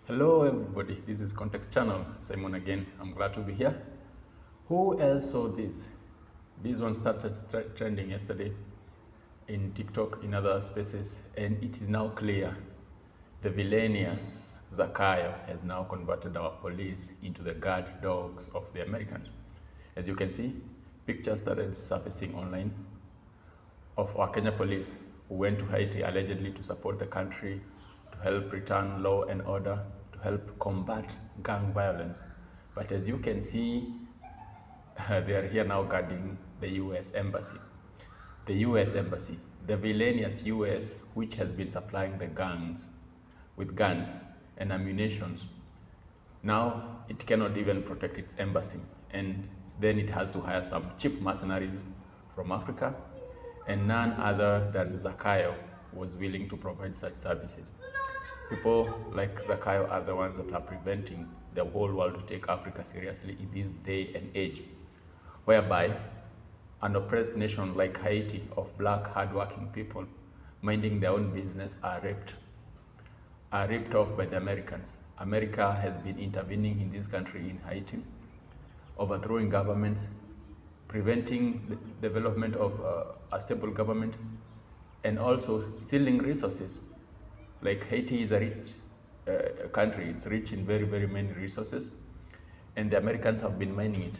Hello everybody, this is Context Channel. Simon again. I'm glad to be here. Who else saw this? This one started trending yesterday in TikTok, in other spaces, and it is now clear the villainous Zakayo has now converted our police into the guard dogs of the Americans. As you can see, pictures started surfacing online of our Kenya police who went to Haiti allegedly to support the country, to help return law and order, to help combat gang violence. But as you can see, they are here now guarding the US Embassy. The US Embassy, the villainous US, which has been supplying the gangs with guns and ammunitions. Now it cannot even protect its embassy, and then it has to hire some cheap mercenaries from Africa, and none other than Zakayo was willing to provide such services. People like Zakayo are the ones that are preventing the whole world to take Africa seriously in this day and age, whereby an oppressed nation like Haiti of black hardworking people minding their own business are ripped off by the Americans. America has been intervening in this country, in Haiti, overthrowing governments, preventing the development of a stable government, and also stealing resources. Like Haiti is a rich country, it's rich in very, very many resources, and the Americans have been mining it.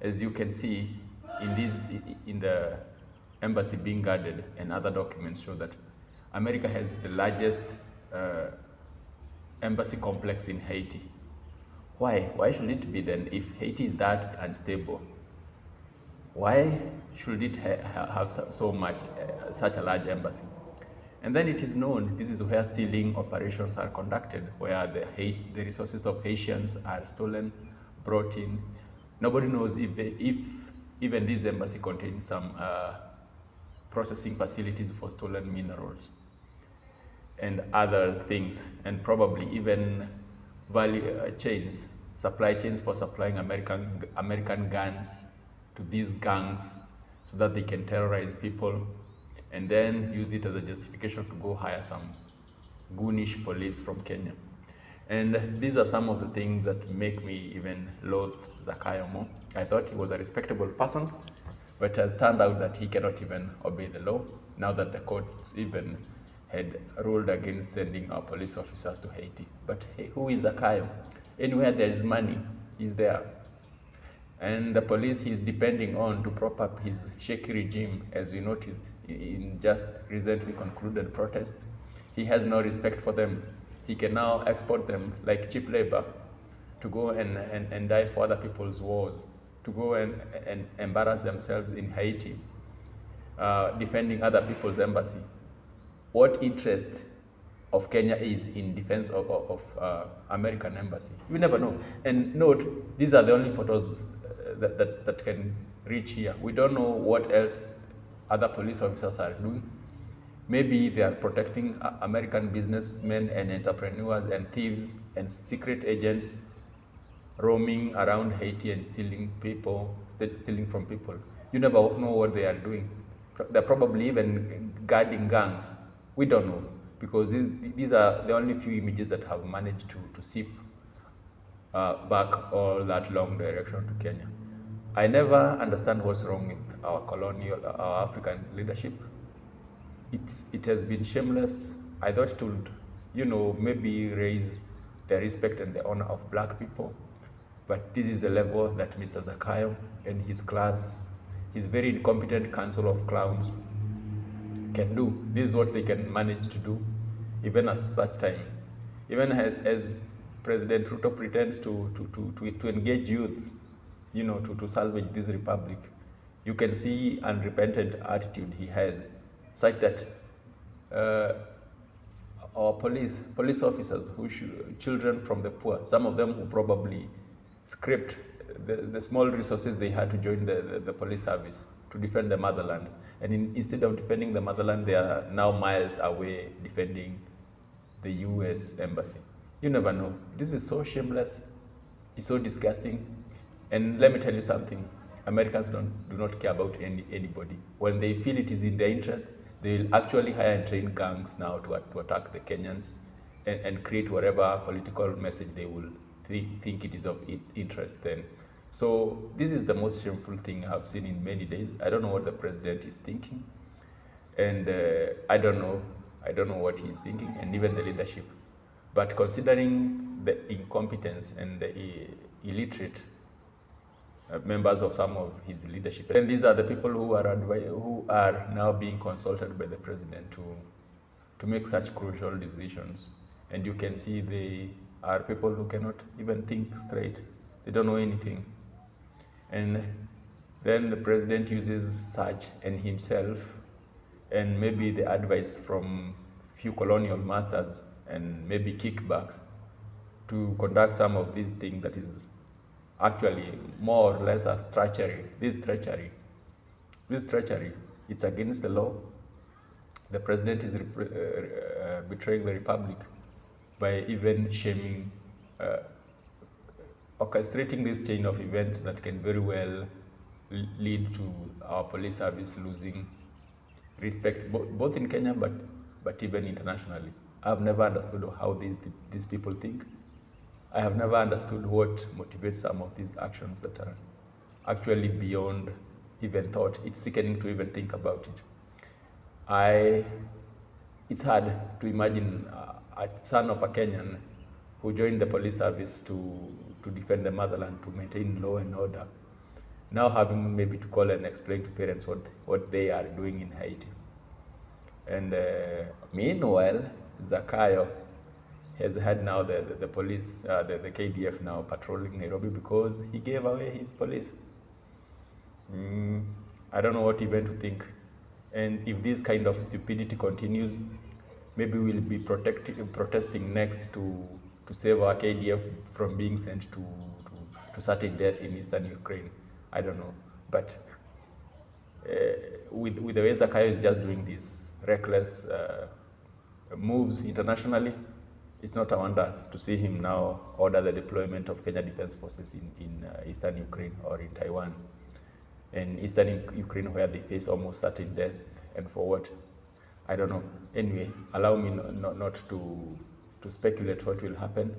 As you can see in the embassy being guarded, and other documents show that America has the largest embassy complex in Haiti. Why? Why should it be then? If Haiti is that unstable, why should it have so much, such a large embassy? And then it is known this is where stealing operations are conducted, where the resources of Haitians are stolen, brought in. Nobody knows if even this embassy contains some processing facilities for stolen minerals and other things, and probably even value chains, supply chains for supplying American guns to these gangs so that they can terrorize people and then use it as a justification to go hire some goonish police from Kenya. And these are some of the things that make me even loathe Zakayo more. I thought he was a respectable person, but it has turned out that he cannot even obey the law, now that the courts even had ruled against sending our police officers to Haiti. But hey, who is Zakayo? Anywhere there is money, he's there. And the police he's depending on to prop up his shaky regime, as we noticed in just recently concluded protest. He has no respect for them. He can now export them like cheap labor to go and die for other people's wars, to go and embarrass themselves in Haiti, defending other people's embassy. What interest of Kenya is in defense of American embassy? We never know. And note, these are the only photos that can reach here. We don't know what else other police officers are doing. Maybe they are protecting American businessmen and entrepreneurs and thieves and secret agents roaming around Haiti and stealing from people. You never know what they are doing. They're probably even guarding gangs. We don't know, because these are the only few images that have managed to seep back all that long direction to Kenya. I never understand what's wrong with our African leadership. It has been shameless. I thought it would, maybe raise the respect and the honor of black people. But this is the level that Mr. Zakayo and his class, his very incompetent council of clowns, can do. This is what they can manage to do, even at such time. Even as President Ruto pretends to engage youths, to salvage this republic, you can see unrepentant attitude he has, such that our police officers children from the poor, some of them who probably scraped the small resources they had to join the police service to defend the motherland, and instead of defending the motherland, they are now miles away defending the US embassy. You never know. This is so shameless. It's so disgusting. And let me tell you something. Americans do not care about anybody. When they feel it is in their interest, they will actually hire and train gangs now to attack the Kenyans and create whatever political message they will think it is of interest then. So this is the most shameful thing I've seen in many days. I don't know what the president is thinking, and I don't know what he's thinking, and even the leadership. But considering the incompetence and the illiterate members of some of his leadership, and these are the people who are now being consulted by the president to make such crucial decisions. And you can see they are people who cannot even think straight. They don't know anything. And then the president uses such and himself and maybe the advice from few colonial masters and maybe kickbacks to conduct some of these things that is actually more or less as treachery. This treachery, it's against the law. The president is betraying the republic by even shaming, orchestrating this chain of events that can very well lead to our police service losing respect, both in Kenya but even internationally. I've never understood how these people think. I have never understood what motivates some of these actions that are actually beyond even thought. It's sickening to even think about it. It's hard to imagine a son of a Kenyan who joined the police service to defend the motherland, to maintain law and order, now having maybe to call and explain to parents what they are doing in Haiti. And meanwhile, Zakayo has had now the police, the KDF now patrolling Nairobi because he gave away his police. I don't know what even to think. And if this kind of stupidity continues, maybe we'll be protesting next to save our KDF from being sent to certain death in eastern Ukraine. I don't know. But with the way Zakayo is just doing these reckless moves internationally, it's not a wonder to see him now order the deployment of Kenya Defense Forces in eastern Ukraine or in Taiwan. And eastern Ukraine, where they face almost certain death, and for what? I don't know. Anyway, allow me not to speculate what will happen,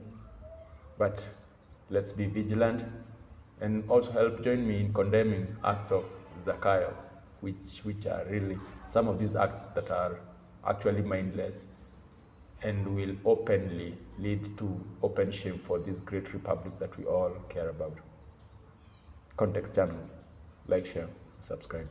but let's be vigilant, and also help join me in condemning acts of Zakayo, which are really some of these acts that are actually mindless and will openly lead to open shame for this great republic that we all care about. Context channel, like, share, subscribe.